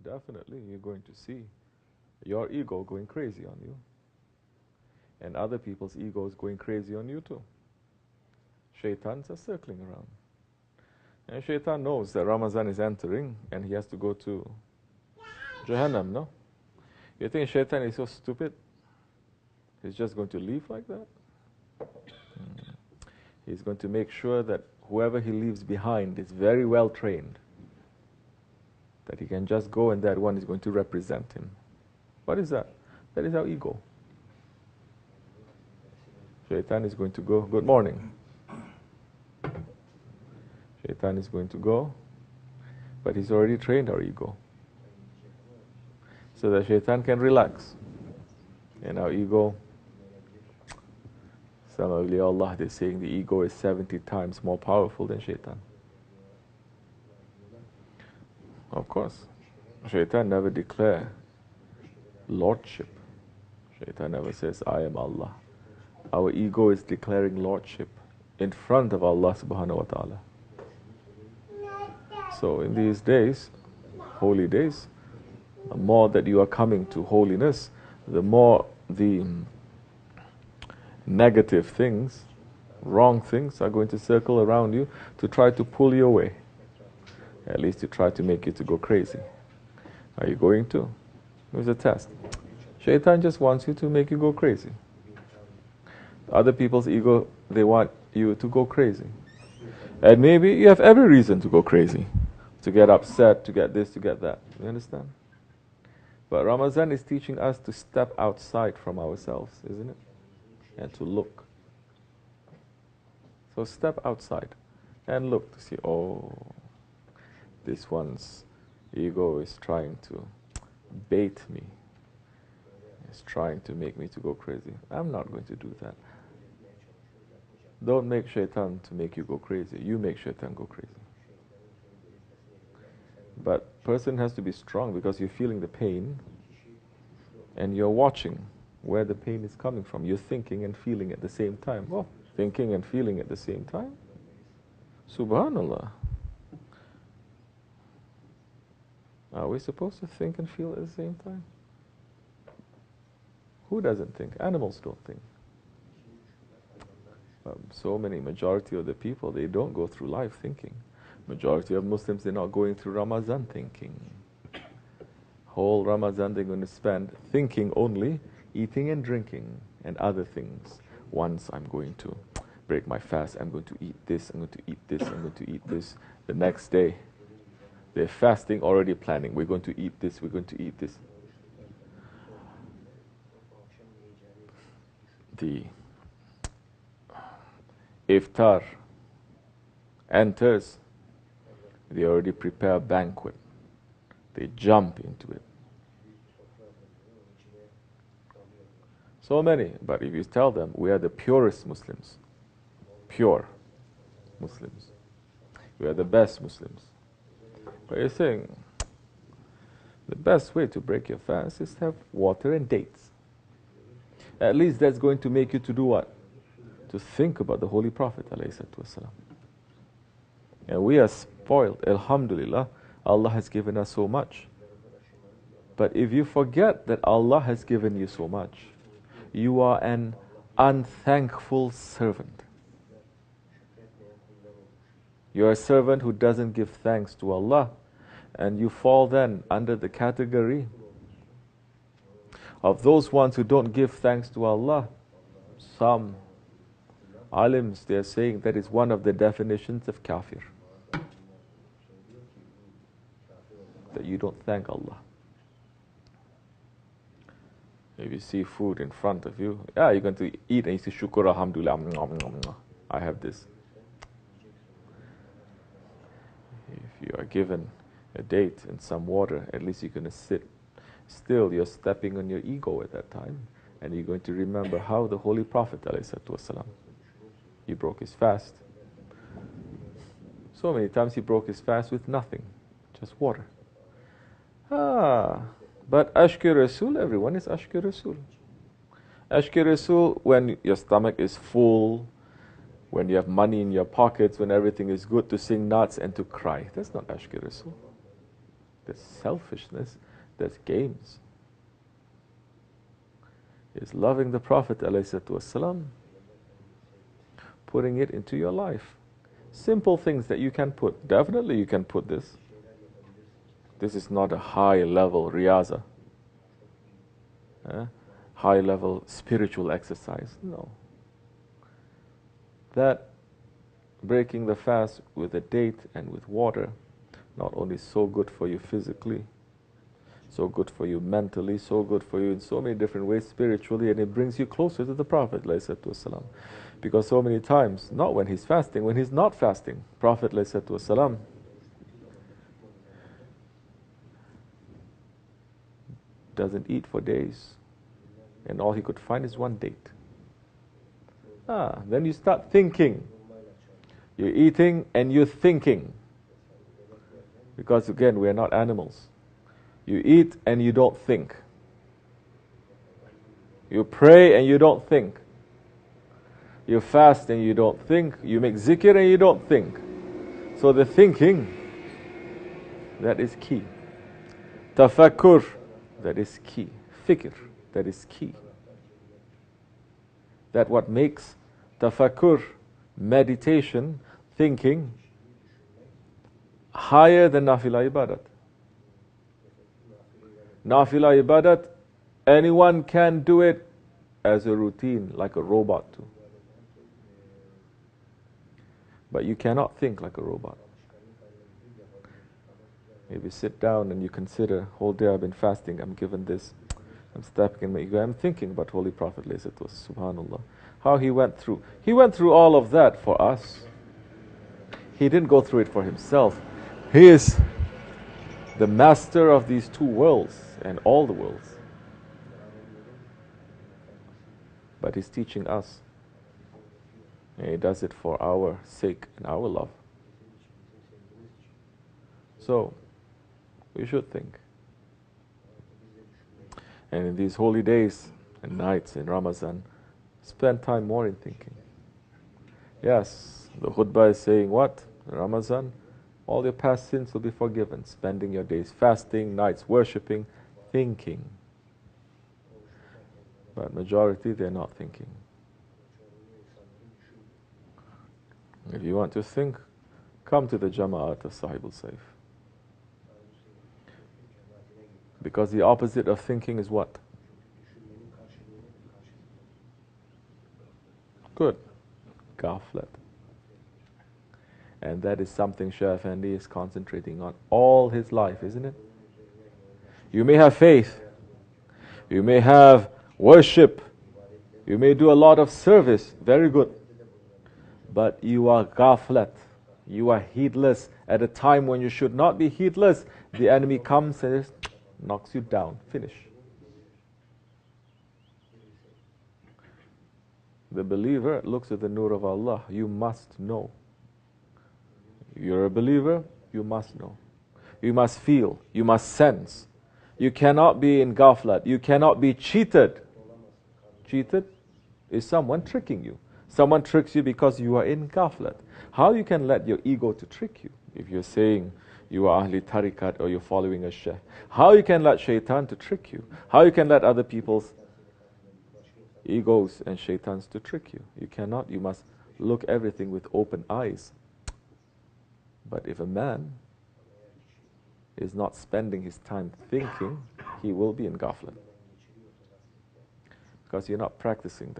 definitely you're going to see your ego going crazy on you. And other people's egos going crazy on you too. Shaitans are circling around. And Shaitan knows that Ramadan is entering and he has to go to Jahannam, no? You think Shaitan is so stupid? He's just going to leave like that? He's going to make sure that whoever he leaves behind is very well trained. That he can just go and that one is going to represent him. What is that? That is our ego. Shaitan is going to go, good morning. Shaitan is going to go, but he's already trained our ego. So that Shaitan can relax. And our ego, some awliya Allah, they're saying the ego is 70 times more powerful than Shaitan. Of course, Shaitan never declares lordship. Shaitan never says, I am Allah. Our ego is declaring lordship in front of Allah subhanahu wa ta'ala. So in these days, holy days, the more that you are coming to holiness, the more the negative things, wrong things are going to circle around you to try to pull you away. At least to try to make you to go crazy. Are you going to? Here's a test. Shaitan just wants you to make you go crazy. Other people's ego, they want you to go crazy. And maybe you have every reason to go crazy. To get upset, to get this, to get that. You understand? But Ramadan is teaching us to step outside from ourselves, isn't it? And to look. So step outside and look to see, oh, this one's ego is trying to bait me. It's trying to make me to go crazy. I'm not going to do that. Don't make Shaitan to make you go crazy. You make Shaitan go crazy. But person has to be strong because you're feeling the pain and you're watching where the pain is coming from. You're thinking and feeling at the same time. Oh, thinking and feeling at the same time? Subhanallah. Are we supposed to think and feel at the same time? Who doesn't think? Animals don't think. So many, majority of the people, they don't go through life thinking. Majority of Muslims, they're not going through Ramadan thinking. Whole Ramadan they're going to spend thinking only, eating and drinking and other things. Once I'm going to break my fast, I'm going to eat this, I'm going to eat this, I'm going to eat this. The next day, they're fasting, already planning. We're going to eat this, we're going to eat this. The iftar enters, they already prepare a banquet. They jump into it. So many, but if you tell them, we are the purest Muslims, pure Muslims, we are the best Muslims. But you're saying, the best way to break your fast is to have water and dates. At least that's going to make you to do what? To think about the Holy Prophet ﷺ. And we are spoiled, alhamdulillah, Allah has given us so much. But if you forget that Allah has given you so much, you are an unthankful servant. You're a servant who doesn't give thanks to Allah, and you fall then under the category of those ones who don't give thanks to Allah. Some alims, they are saying that is one of the definitions of kafir. That you don't thank Allah. If you see food in front of you, yeah, you're going to eat and you say, Shukr, alhamdulillah, I have this. If you are given a date and some water, at least you're going to sit. Still, you're stepping on your ego at that time, and you're going to remember how the Holy Prophet ﷺ, he broke his fast. So many times he broke his fast with nothing, just water. But Ashki Rasul, everyone is Ashki Rasul. Ashki Rasul, when your stomach is full, when you have money in your pockets, when everything is good, to sing nats and to cry. That's not Ashki Rasul. there's selfishness, there's games. It's loving the Prophet ﷺ, putting it into your life. Simple things that you can put. Definitely you can put this. This is not a high level riyaza, high level spiritual exercise. No. That breaking the fast with a date and with water, not only so good for you physically, so good for you mentally, so good for you in so many different ways spiritually, and it brings you closer to the Prophet ﷺ. Because so many times, not when he's fasting, when he's not fasting, Prophet ﷺ doesn't eat for days, and all he could find is one date. Then you start thinking. You're eating and you're thinking. Because again, we are not animals. You eat and you don't think. You pray and you don't think. You fast and you don't think. You make zikr and you don't think. So the thinking, that is key. Taffakur, that is key. Fikr, that is key. That what makes tafakkur, meditation, thinking, higher than nafila ibadat. Nafila ibadat, anyone can do it as a routine, like a robot too. But you cannot think like a robot. If you sit down and you consider, whole day I've been fasting, I'm given this, I'm stepping in my ego, I'm thinking about Holy Prophet, subhanallah, how he went through. He went through all of that for us. He didn't go through it for himself. He is the master of these two worlds and all the worlds. But he's teaching us. And he does it for our sake and our love. So, we should think. And in these holy days and nights in Ramadan, spend time more in thinking. Yes, the khutbah is saying what? Ramadan, all your past sins will be forgiven. Spending your days fasting, nights worshipping, thinking. But majority, they're not thinking. If you want to think, come to the Jama'at of Sahib-ul Sayf. Because the opposite of thinking is what? Good. Ghaflet. And that is something Shaykh Effendi is concentrating on all his life, isn't it? You may have faith. You may have worship. You may do a lot of service. Very good. But you are ghaflet. You are heedless. At a time when you should not be heedless, the enemy comes and knocks you down. Finish. The believer looks at the nur of Allah. You must know. You're a believer, you must know. You must feel. You must sense. You cannot be in ghaflat. You cannot be cheated. Cheated is someone tricking you. Someone tricks you because you are in ghaflat. How you can let your ego to trick you? If you're saying you are ahli tariqat or you're following a shaykh. How you can let shaitan to trick you? How you can let other people's egos and shaitans to trick you? You cannot. You must look everything with open eyes. But if a man is not spending his time thinking, he will be in ghaflat. Because you're not practicing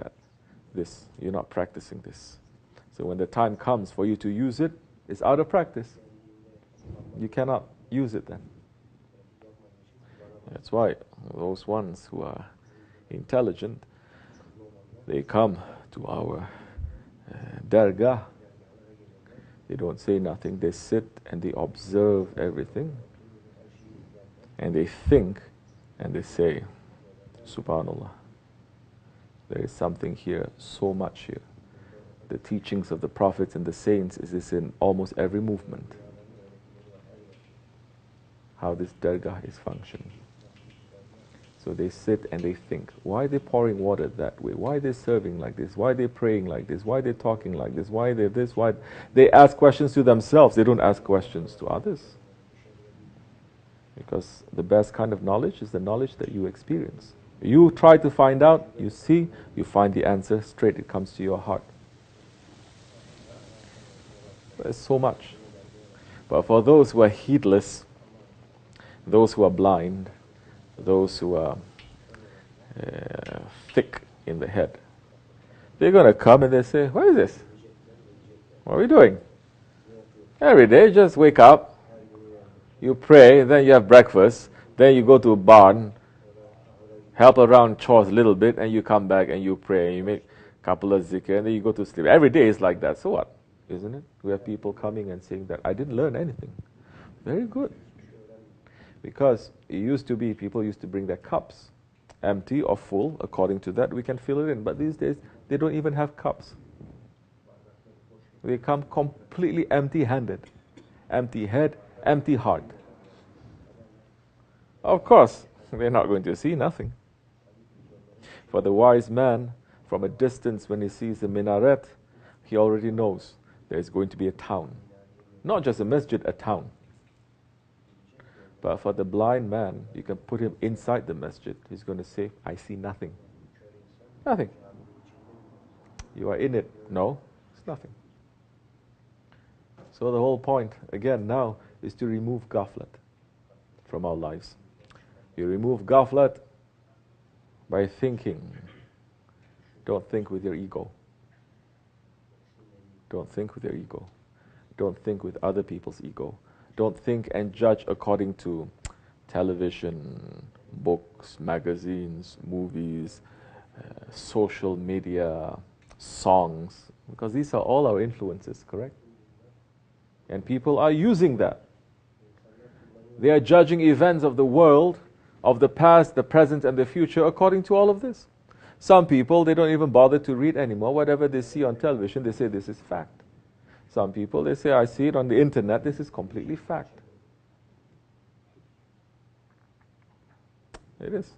this. You're not practicing this. So when the time comes for you to use it, it's out of practice. You cannot use it then. That's why those ones who are intelligent, they come to our Dergahi. They don't say nothing. They sit and they observe everything. And they think and they say, Subhanallah, there is something here, so much here. The teachings of the prophets and the saints is this in almost every movement. How this Dergahi is functioning. So they sit and they think, why are they pouring water that way? Why are they serving like this? Why are they praying like this? Why are they talking like this? Why are they this? Why? They ask questions to themselves. They don't ask questions to others. Because the best kind of knowledge is the knowledge that you experience. You try to find out, you see, you find the answer straight, it comes to your heart. There's so much. But for those who are heedless, those who are blind, those who are thick in the head, they're going to come and they say, what is this? What are we doing? Every day, just wake up, you pray, then you have breakfast, then you go to a barn, help around chores a little bit, and you come back and you pray, and you make a couple of zikr, and then you go to sleep. Every day is like that. So what? Isn't it? We have people coming and saying that I didn't learn anything. Very good. Because it used to be, people used to bring their cups, empty or full, according to that, we can fill it in. But these days, they don't even have cups. They come completely empty-handed, empty head, empty heart. Of course, they're not going to see nothing. For the wise man, from a distance when he sees the minaret, he already knows there's going to be a town. Not just a masjid, a town. But for the blind man, you can put him inside the masjid. He's going to say, I see nothing. Nothing. You are in it. No, it's nothing. So the whole point, again, now, is to remove ghaflet from our lives. You remove ghaflet by thinking. Don't think with your ego. Don't think with your ego. Don't think with other people's ego. Don't think and judge according to television, books, magazines, movies, social media, songs, because these are all our influences, correct? And people are using that. They are judging events of the world, of the past, the present, and the future according to all of this. Some people, they don't even bother to read anymore. Whatever they see on television, they say this is fact. Some people, they say, I see it on the internet, this is completely fact. It is.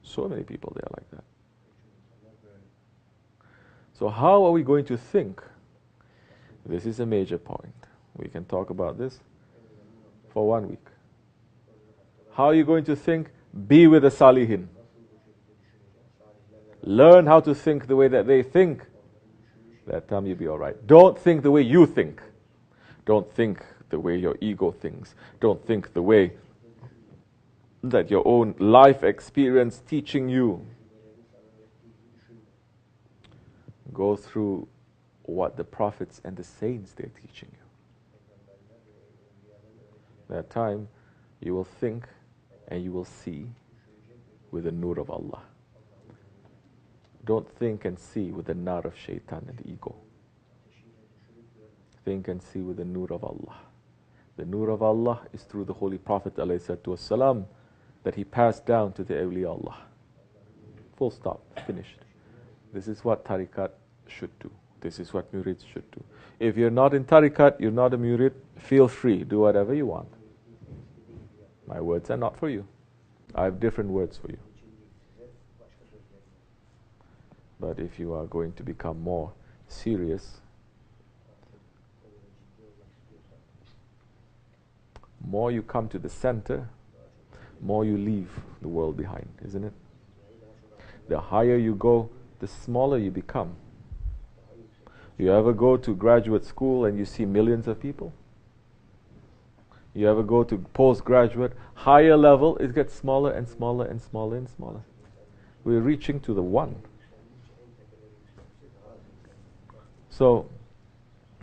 So many people, they are like that. So how are we going to think? This is a major point. We can talk about this for 1 week. How are you going to think? Be with the Salihin. Learn how to think the way that they think. That time you'll be all right. Don't think the way you think. Don't think the way your ego thinks. Don't think the way that your own life experience teaching you. Go through what the prophets and the saints they're teaching you. That time you will think and you will see with the nur of Allah. Don't think and see with the nar of shaitan and ego. Think and see with the nur of Allah. The nur of Allah is through the Holy Prophet ﷺ that he passed down to the awliya Allah. Full stop. Finished. This is what tariqat should do. This is what murids should do. If you're not in tariqat, you're not a murid, feel free. Do whatever you want. My words are not for you. I have different words for you. But if you are going to become more serious, more you come to the center, more you leave the world behind, isn't it? The higher you go, the smaller you become. You ever go to graduate school and you see millions of people? You ever go to postgraduate, higher level, it gets smaller and smaller and smaller and smaller. We're reaching to the one. So,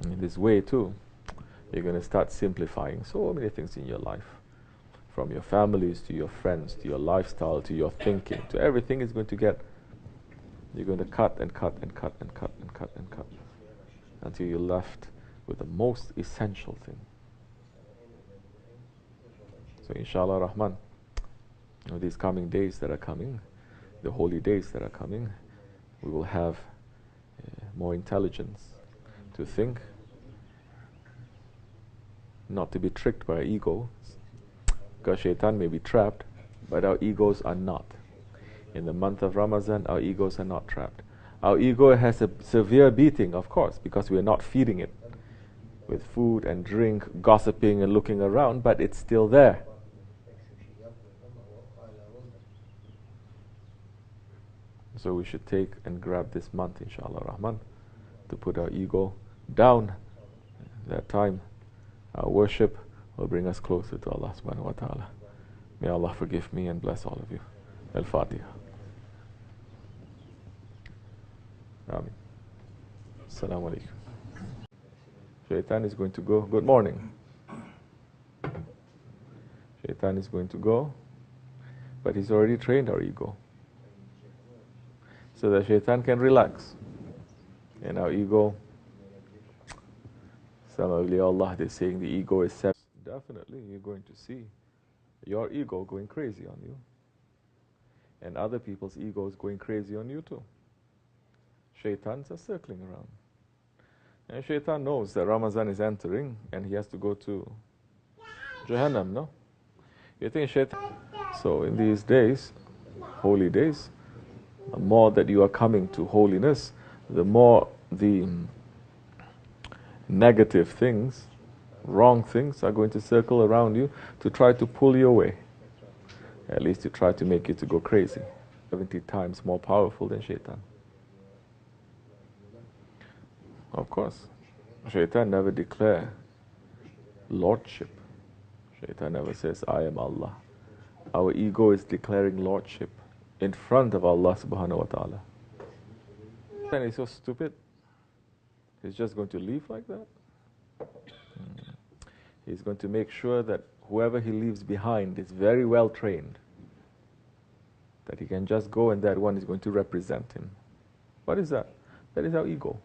in this way too, you're going to start simplifying so many things in your life. From your families, to your friends, to your lifestyle, to your thinking, to everything is going to get, you're going to cut and cut and cut and cut and cut and cut until you're left with the most essential thing. So inshallah Rahman, these coming days that are coming, the holy days that are coming, we will have more intelligence to think, not to be tricked by our egos, because shaitan may be trapped, but our egos are not. In the month of Ramadan, our egos are not trapped. Our ego has a severe beating, of course, because we are not feeding it with food and drink, gossiping and looking around, but it's still there. So we should take and grab this month, inshallah rahman, to put our ego down. That time, our worship will bring us closer to Allah subhanahu wa ta'ala. May Allah forgive me and bless all of you. Al-Fatiha. Ameen. Assalamu alaikum. Shaitan is going to go. Good morning. Shaitan is going to go, but he's already trained our ego, so that Shaitan can relax. And our ego, some awliyaullah, they're saying the ego is separate. Definitely, you're going to see your ego going crazy on you, and other people's egos going crazy on you too. Shaitans are circling around. And Shaitan knows that Ramadan is entering and he has to go to Jahannam, no? You think Shaitan... So in these days, holy days, the more that you are coming to holiness, the more the negative things, wrong things are going to circle around you to try to pull you away. At least to try to make you to go crazy. 70 times more powerful than Shaitan. Of course, Shaitan never declares lordship. Shaitan never says, I am Allah. Our ego is declaring lordship in front of Allah subhanahu wa ta'ala. And he's so stupid. He's just going to leave like that. He's going to make sure that whoever he leaves behind is very well trained. That he can just go and that one is going to represent him. What is that? That is our ego.